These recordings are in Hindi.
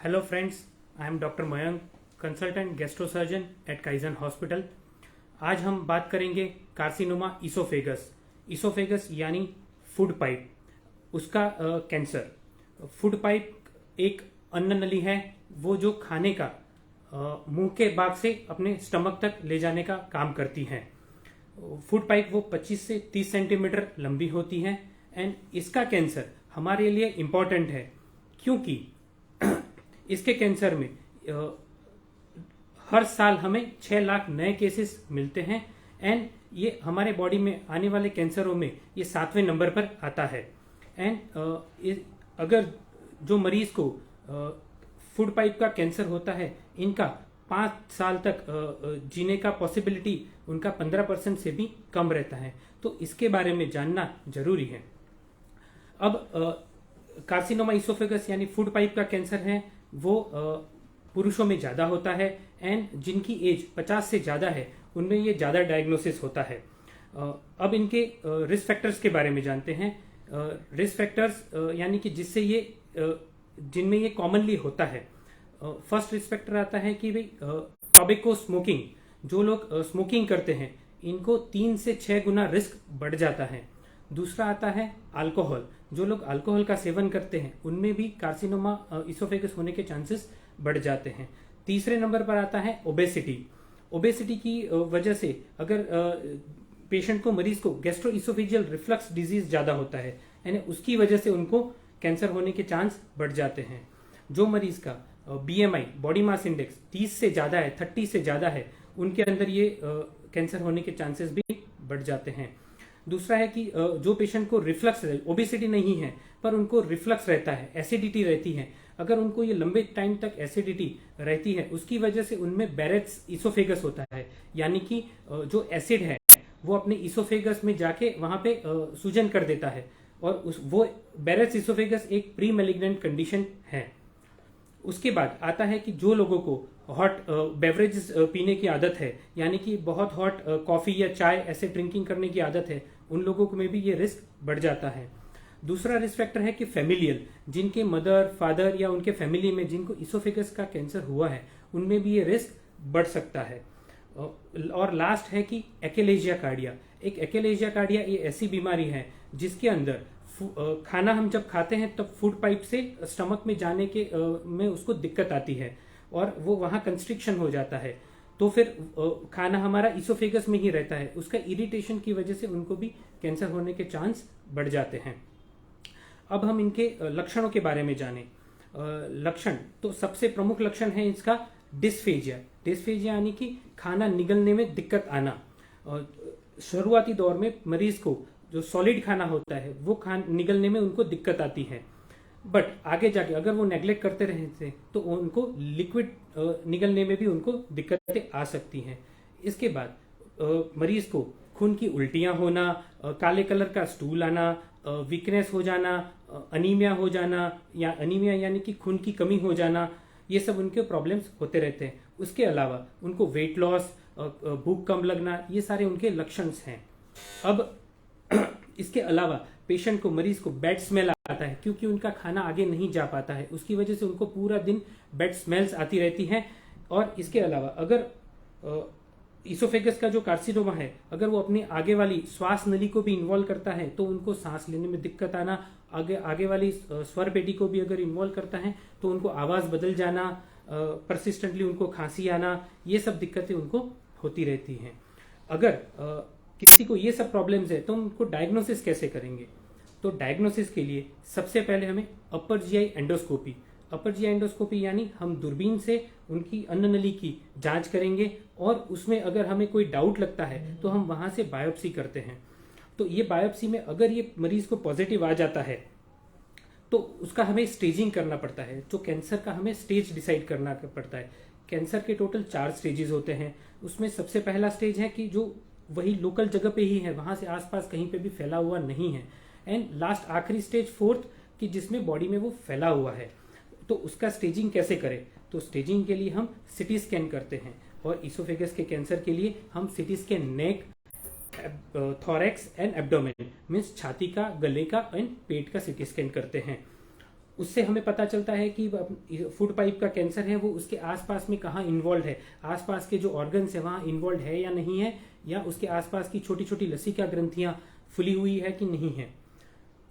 Hello friends, I am doctor Mayank, consultant gastrosurgeon at Kaizen hospital. आज हम बात करेंगे कार्सिनोमा इसोफेगस। इसोफेगस यानी फूड पाइप, उसका कैंसर। फूड पाइप एक अन्न नली है, वो जो खाने का मुंह के भाग से अपने स्टमक तक ले जाने का काम करती है। फूड पाइप वो 25 से 30 सेंटीमीटर लंबी होती है एंड इसका कैंसर हमारे लिए इम्पॉर्टेंट है क्योंकि इसके कैंसर में हर साल हमें 6 लाख नए केसेस मिलते हैं एंड ये हमारे बॉडी में आने वाले कैंसरों में ये 7वें नंबर पर आता है। एंड अगर जो मरीज को फूड पाइप का कैंसर होता है, इनका 5 साल तक जीने का पॉसिबिलिटी उनका 15% से भी कम रहता है। तो इसके बारे में जानना जरूरी है। अब कार्सिनोमा इसोफेगस यानी फूड पाइप का कैंसर है वो पुरुषों में ज्यादा होता है एंड जिनकी एज 50 से ज्यादा है उनमें ये ज्यादा डायग्नोसिस होता है। अब इनके रिस्क फैक्टर्स के बारे में जानते हैं। रिस्क फैक्टर्स यानी कि जिससे ये जिनमें ये कॉमनली होता है। फर्स्ट रिस्क फैक्टर आता है कि भाई टोबैको स्मोकिंग। जो लोग स्मोकिंग करते हैं इनको 3 से 6 गुना रिस्क बढ़ जाता है। दूसरा आता है अल्कोहल। जो लोग अल्कोहल का सेवन करते हैं उनमें भी कार्सिनोमा इसोफेगस होने के चांसेस बढ़ जाते हैं। तीसरे नंबर पर आता है ओबेसिटी। ओबेसिटी की वजह से अगर पेशेंट को, मरीज को गैस्ट्रो इसोफेजियल रिफ्लक्स डिजीज ज्यादा होता है यानी उसकी वजह से उनको कैंसर होने के चांस बढ़ जाते हैं। जो मरीज का बीएमआई, बॉडी मास इंडेक्स 30 से ज्यादा है, 30 से ज्यादा है, उनके अंदर ये कैंसर होने के चांसेस भी बढ़ जाते हैं। दूसरा है कि जो पेशेंट को रिफ्लक्स, ओबेसिटी नहीं है पर उनको रिफ्लक्स रहता है, एसिडिटी रहती है, अगर उनको ये लंबे टाइम तक एसिडिटी रहती है उसकी वजह से उनमें बैरेट्स इसोफेगस होता है। यानी कि जो एसिड है वो अपने इसोफेगस में जाके वहां पे सूजन कर देता है और वो बैरेट्स इसोफेगस एक प्री मैलिग्नेंट कंडीशन है। उसके बाद आता है कि जो लोगों को हॉट बेवरेजेस पीने की आदत है, यानी कि बहुत हॉट कॉफी या चाय ऐसे ड्रिंकिंग करने की आदत है, उन लोगों में भी ये रिस्क बढ़ जाता है। दूसरा रिस्क फैक्टर है कि फैमिलियल, जिनके मदर, फादर या उनके फैमिली में जिनको इसोफेगस का कैंसर हुआ है उनमें भी ये रिस्क बढ़ सकता है। और लास्ट है कि एक्लेशिया कार्डिया। एक एक्लेशिया कार्डिया ये ऐसी बीमारी है जिसके अंदर खाना हम जब खाते हैं तब फूड पाइप से स्टमक में जाने के में उसको दिक्कत आती है और वो वहां कंस्ट्रिक्शन हो जाता है। तो फिर खाना हमारा इसोफेगस में ही रहता है, उसका इरिटेशन की वजह से उनको भी कैंसर होने के चांस बढ़ जाते हैं। अब हम इनके लक्षणों के बारे में जानें। लक्षण तो सबसे प्रमुख लक्षण है इसका डिस्फेजिया। डिस्फेजिया यानी कि खाना निगलने में दिक्कत आना। शुरुआती दौर में मरीज को जो सॉलिड खाना होता है वो निगलने में उनको दिक्कत आती है, बट आगे जाके अगर वो नेग्लेक्ट करते रहते तो उनको लिक्विड निगलने में भी उनको दिक्कतें आ सकती हैं। इसके बाद मरीज को खून की उल्टियां होना, काले कलर का स्टूल आना, वीकनेस हो जाना, अनीमिया हो जाना, या अनीमिया यानी कि खून की कमी हो जाना, ये सब उनके प्रॉब्लम्स होते रहते हैं। उसके अलावा उनको वेट लॉस, भूख कम लगना, ये सारे उनके लक्षण हैं। अब इसके अलावा पेशेंट को, मरीज को बैड स्मेल आता है क्योंकि उनका खाना आगे नहीं जा पाता है, उसकी वजह से उनको पूरा दिन बैड स्मेल्स आती रहती हैं। और इसके अलावा अगर इसोफेगस का जो कार्सिनोमा है अगर वो अपनी आगे वाली श्वास नली को भी इन्वॉल्व करता है तो उनको सांस लेने में दिक्कत आना, आगे वाली स्वर पेटी को भी अगर इन्वॉल्व करता है तो उनको आवाज बदल जाना, परसिस्टेंटली उनको खांसी आना, ये सब दिक्कतें उनको होती रहती हैं। अगर किसी को ये सब प्रॉब्लम्स है तो उनको डायग्नोसिस कैसे करेंगे? तो डायग्नोसिस के लिए सबसे पहले हमें upper GI endoscopy, upper GI endoscopy यानी हम दूरबीन से उनकी अन्न नली की जांच करेंगे और उसमें अगर हमें कोई डाउट लगता है तो हम वहां से बायोप्सी करते हैं। तो ये बायोप्सी में अगर ये मरीज को पॉजिटिव आ जाता है तो उसका हमें स्टेजिंग करना पड़ता है। जो कैंसर का हमें स्टेज डिसाइड करना पड़ता है। कैंसर के टोटल 4 स्टेजेस होते हैं। उसमें सबसे पहला स्टेज है कि जो वही लोकल जगह पे ही है, वहां से आसपास कहीं पे भी फैला हुआ नहीं है। एंड लास्ट आखिरी स्टेज 4th कि जिसमें बॉडी में वो फैला हुआ है। तो उसका स्टेजिंग कैसे करें? तो स्टेजिंग के लिए हम सिटी स्कैन करते हैं और इसोफेगस के कैंसर के लिए हम CT scan neck, thorax and abdomen means छाती का, गले का एंड पेट का सिटी स्कैन करते हैं। उससे हमें पता चलता है कि फूड पाइप का कैंसर है वो उसके आसपास में कहाँ इन्वॉल्व है, आसपास के जो ऑर्गन्स है वहाँ इन्वॉल्व है या नहीं है, या उसके आसपास की छोटी छोटी लसिका ग्रंथियां फुली हुई है कि नहीं है।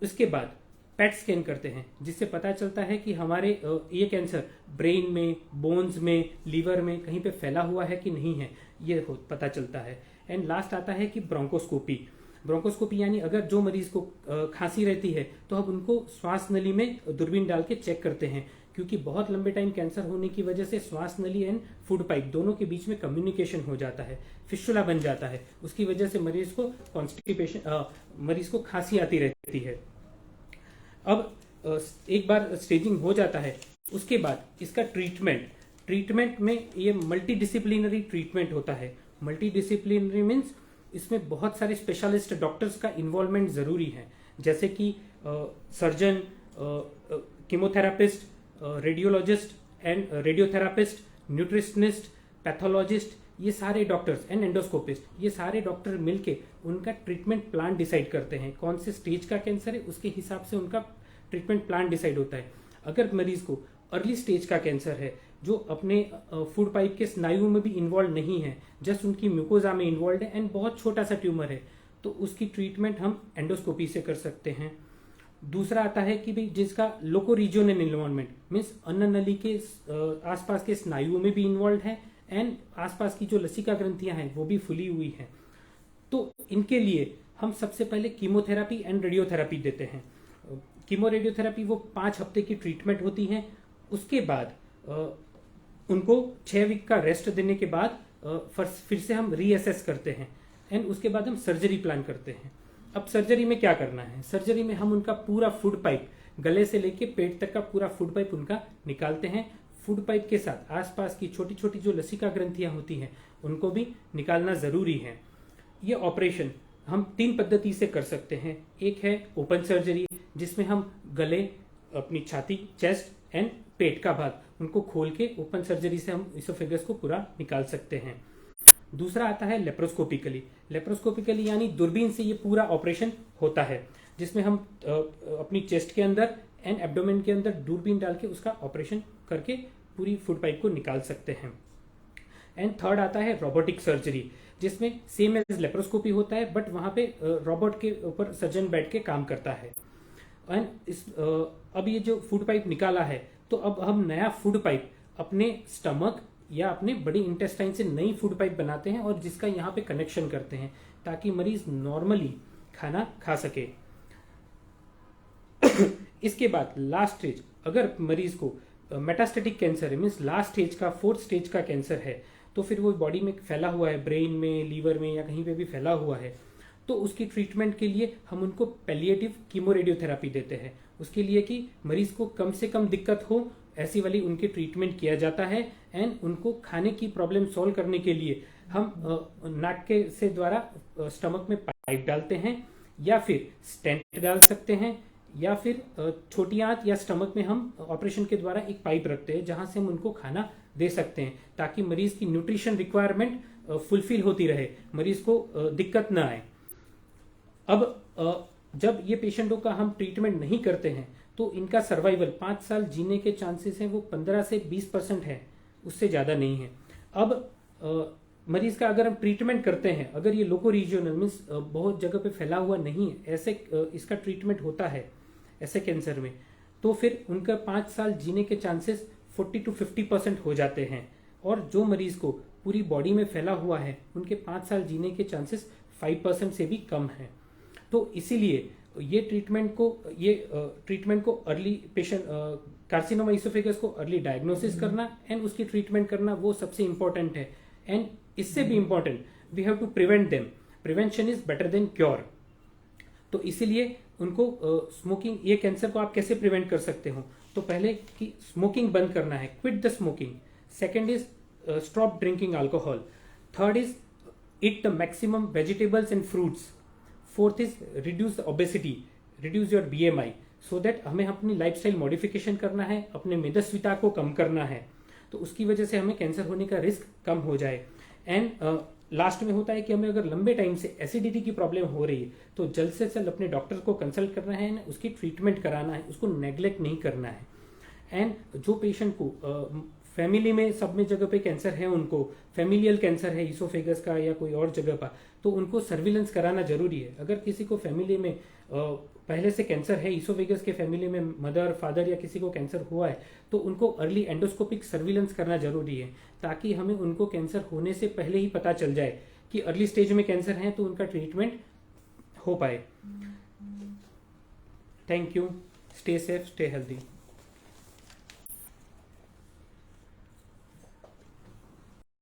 उसके बाद पेट स्कैन करते हैं जिससे पता चलता है कि हमारे ये कैंसर ब्रेन में, बोन्स में, लीवर में कहीं पे फैला हुआ है कि नहीं है, ये पता चलता है। एंड लास्ट आता है कि ब्रोंकोस्कोपी। ब्रोंकोस्कोपी यानी अगर जो मरीज को खांसी रहती है तो हम उनको श्वास नली में दूरबीन डाल के चेक करते हैं, क्योंकि बहुत लंबे टाइम कैंसर होने की वजह से श्वास नली एंड फूड पाइप दोनों के बीच में कम्युनिकेशन हो जाता है, फिस्टुला बन जाता है। उसकी वजह से मरीज को कॉन्स्टिपेशन, मरीज को खांसी आती रहती है। अब एक बार स्टेजिंग हो जाता है, उसके बाद इसका ट्रीटमेंट में ये मल्टी ट्रीटमेंट होता है। मल्टी मीन्स इसमें बहुत सारे स्पेशलिस्ट डॉक्टर्स का इन्वॉल्वमेंट जरूरी है, जैसे कि surgeon, chemotherapist, radiologist and radiotherapist, nutritionist, pathologist, ये सारे डॉक्टर्स एंड एंडोस्कोपिस्ट, ये सारे डॉक्टर मिलके उनका ट्रीटमेंट प्लान डिसाइड करते हैं। कौन से स्टेज का कैंसर है उसके हिसाब से उनका ट्रीटमेंट प्लान डिसाइड होता है। अगर मरीज को अर्ली स्टेज का कैंसर है जो अपने फूड पाइप के स्नायु में भी इन्वॉल्व नहीं है, जस्ट उनकी म्यूकोजा में इन्वॉल्व है एंड बहुत छोटा सा ट्यूमर है, तो उसकी ट्रीटमेंट हम एंडोस्कोपी से कर सकते हैं। दूसरा आता है कि भाई जिसका लोको रीजनल इन्वॉल्वमेंट मीन्स अन्न नली के आसपास के स्नायुओं में भी इन्वॉल्व है एंड आसपास की जो लसिका ग्रंथियां हैं वो भी फुली हुई हैं, तो इनके लिए हम सबसे पहले कीमोथेरापी एंड रेडियोथेरापी देते हैं। कीमो रेडियोथेरापी वो 5 हफ्ते की ट्रीटमेंट होती है। उसके बाद उनको 6 वीक का रेस्ट देने के बाद फिर से हम रीअसेस करते हैं एंड उसके बाद हम सर्जरी प्लान करते हैं। अब सर्जरी में क्या करना है? सर्जरी में हम उनका पूरा फूड पाइप, गले से लेके पेट तक का पूरा फूड पाइप उनका निकालते हैं। फूड पाइप के साथ आसपास की छोटी छोटी जो लसिका ग्रंथियां होती हैं उनको भी निकालना जरूरी है। ये ऑपरेशन हम 3 पद्धति से कर सकते हैं। एक है ओपन सर्जरी, जिसमें हम गले, अपनी छाती, चेस्ट एंड पेट का भाग उनको खोल के ओपन सर्जरी से हम इसोफेगस को पूरा निकाल सकते हैं। दूसरा आता है लेप्रोस्कोपिकली यानी दूरबीन से ये पूरा ऑपरेशन होता है, जिसमें हम अपनी चेस्ट के अंदर एंड एब्डोमेन के अंदर दूरबीन डाल के उसका ऑपरेशन करके पूरी फूड पाइप को निकाल सकते हैं। एंड थर्ड आता है रोबोटिक सर्जरी, जिसमें सेम एज लेप्रोस्कोपी होता है बट वहां पे रोबोट के ऊपर सर्जन बैठ के काम करता है। एंड अब ये जो फूड पाइप निकाला है तो अब हम नया फूड पाइप अपने स्टमक या अपने बड़ी इंटेस्टाइन से नई फूड पाइप बनाते हैं और जिसका यहाँ पे कनेक्शन करते हैं ताकि मरीज नॉर्मली खाना खा सके। इसके बाद लास्ट स्टेज, अगर मरीज को मेटास्टेटिक कैंसर है मीन्स लास्ट स्टेज का 4th स्टेज का कैंसर है, तो फिर वो बॉडी में फैला हुआ है, ब्रेन में, लीवर में या कहीं पे भी फैला हुआ है, तो उसकी ट्रीटमेंट के लिए हम उनको पैलिएटिव कीमो रेडियोथेरापी देते हैं। उसके लिए कि मरीज को कम से कम दिक्कत हो ऐसी वाली उनकी ट्रीटमेंट किया जाता है। एंड उनको खाने की प्रॉब्लम सॉल्व करने के लिए हम नाक के से द्वारा स्टमक में पाइप डालते हैं या फिर स्टेंट डाल सकते हैं, या फिर छोटी आंत या स्टमक में हम ऑपरेशन के द्वारा एक पाइप रखते हैं जहां से हम उनको खाना दे सकते हैं ताकि मरीज की न्यूट्रिशन रिक्वायरमेंट फुलफिल होती रहे, मरीज को दिक्कत ना आए। अब जब ये पेशेंटों का हम ट्रीटमेंट नहीं करते हैं तो इनका सर्वाइवल 5 साल जीने के चांसेस हैं वो 15 से 20% है, उससे ज्यादा नहीं है। अब मरीज का अगर हम ट्रीटमेंट करते हैं, अगर ये लोको रीजनल मीन्स बहुत जगह पे फैला हुआ नहीं है, ऐसे इसका ट्रीटमेंट होता है ऐसे कैंसर में, तो फिर उनका 5 साल जीने के चांसेस 40 to 50% हो जाते हैं। और जो मरीज को पूरी बॉडी में फैला हुआ है उनके 5 साल जीने के चांसेस 5% से भी कम है। तो इसीलिए ये ट्रीटमेंट को अर्ली पेशेंट कार्सिनोमा इसोफेगस को अर्ली डायग्नोसिस करना एंड उसकी ट्रीटमेंट करना वो सबसे इंपॉर्टेंट है। एंड इससे भी important, we have to prevent them, prevention is better than cure. तो इसीलिए उनको स्मोकिंग, ये कैंसर को आप कैसे प्रिवेंट कर सकते हो? तो पहले कि स्मोकिंग बंद करना है, quit the smoking. Second is stop drinking alcohol. Third is eat the maximum vegetables and fruits. Fourth is reduce obesity, reduce your BMI, so that हमें अपनी लाइफस्टाइल मॉडिफिकेशन करना है, अपने मेदस्विता को कम करना है, तो उसकी वजह से हमें कैंसर होने का रिस्क कम हो जाए। एंड लास्ट में होता है कि हमें अगर लंबे टाइम से एसिडिटी की प्रॉब्लम हो रही है तो जल्द से जल्द अपने डॉक्टर को कंसल्ट करना है, उसकी ट्रीटमेंट कराना है, उसको नेग्लेक्ट नहीं करना है। एंड जो पेशेंट को फैमिली में सब में जगह पे कैंसर है, उनको फैमिलियल कैंसर है ईसोफेगस का या कोई और जगह पर, तो उनको सर्विलेंस कराना जरूरी है। अगर किसी को फैमिली में पहले से कैंसर है, ईसोफेगस के फैमिली में मदर फादर या किसी को कैंसर हुआ है, तो उनको अर्ली एंडोस्कोपिक सर्विलेंस करना जरूरी है, ताकि हमें उनको कैंसर होने से पहले ही पता चल जाए कि अर्ली स्टेज में कैंसर है, तो उनका ट्रीटमेंट हो पाए। Thank you. Stay safe, stay healthy.